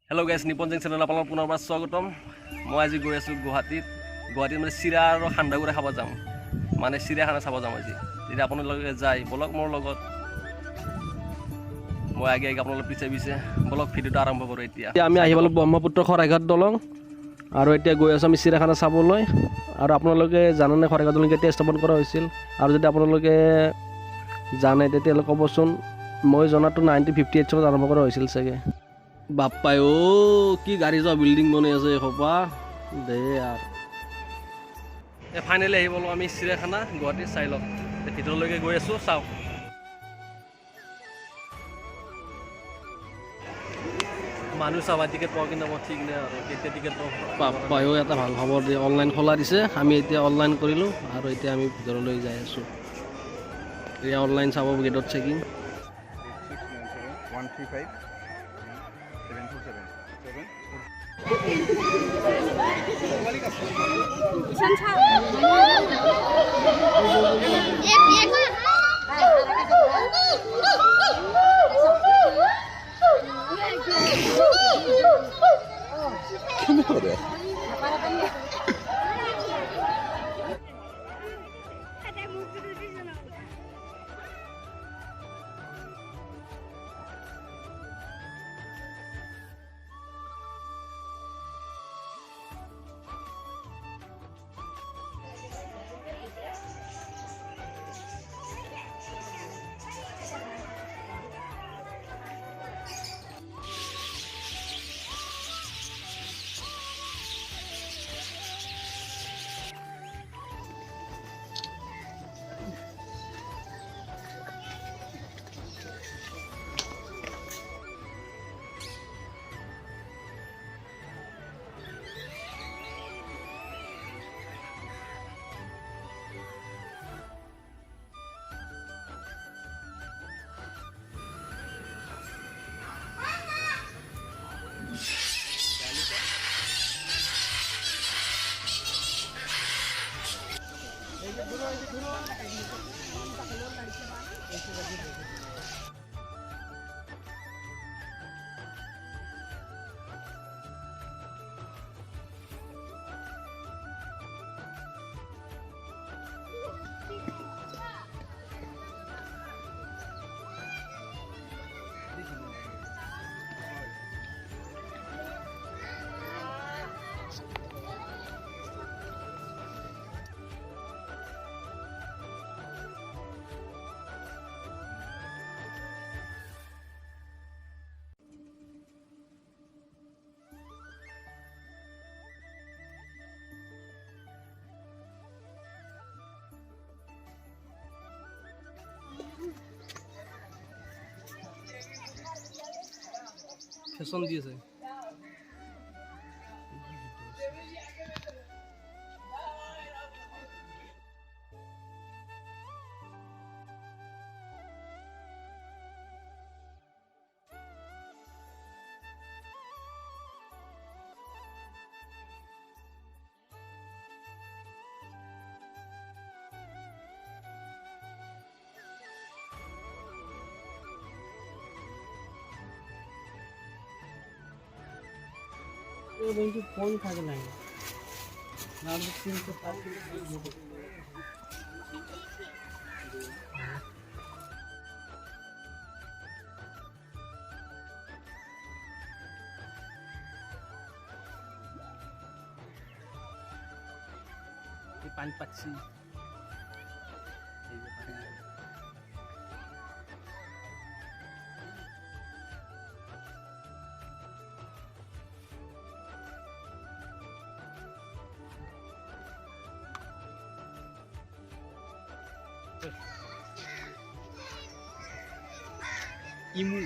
Hello' গাইছ, নিপন জেং channel আপোনালোক পুনৰবাৰ স্বাগতম। মই আজি গৈ আছোঁ গুৱাহাটীত মানে চিৰা আৰু সান্দাগুড়া খাব যাম, মানে চিৰিয়াখানা চাব যাম আজি। যদি আপোনালোকে যায় বলক মোৰ লগত, মই আগে আপোনালোক পিছে বলক ভিডিঅ'টো আৰম্ভ কৰোঁ। এতিয়া আমি আহি পালোঁ ব্ৰহ্মপুত্ৰ শৰাইঘাট দলং, আৰু এতিয়া গৈ আছোঁ আমি চিৰিয়াখানা চাবলৈ। আৰু আপোনালোকে জানেনে শৰাইঘাট দলং কেতিয়া স্থাপন কৰা হৈছিল? আৰু যদি আপোনালোকে জানে তেতিয়াহ'লে ক'বচোন। মই জনাতো 1958 চনত আৰম্ভ কৰা হৈছিল চাগে। বাপ্পাই কি গাড়ী যোৱা বিল্ডিং বনাই আছে এসোপা দে। আৰু ফাইনেলি আহি পালোঁ আমি চিৰিয়াখানা গুৱাহাটী। চাই লওক, ভিতৰলৈকে গৈ আছোঁ, চাওক। মানুহ চাবা, টিকেট পাওঁ কিন্তু মই ঠিক নাই আৰু কেতিয়া টিকেট পাওঁ। বাপ্পায়ো এটা ভাল খবৰ দিয়ে, অনলাইন খোলা দিছে। আমি এতিয়া অনলাইন কৰিলোঁ আৰু এতিয়া আমি ভিতৰলৈ যাই আছোঁ। এতিয়া অনলাইন চাব, গেটত চেকিং। 好的。ফেশন দিয়েছে। ফোন থাকে না, পানি পাচ্ছি। Imu.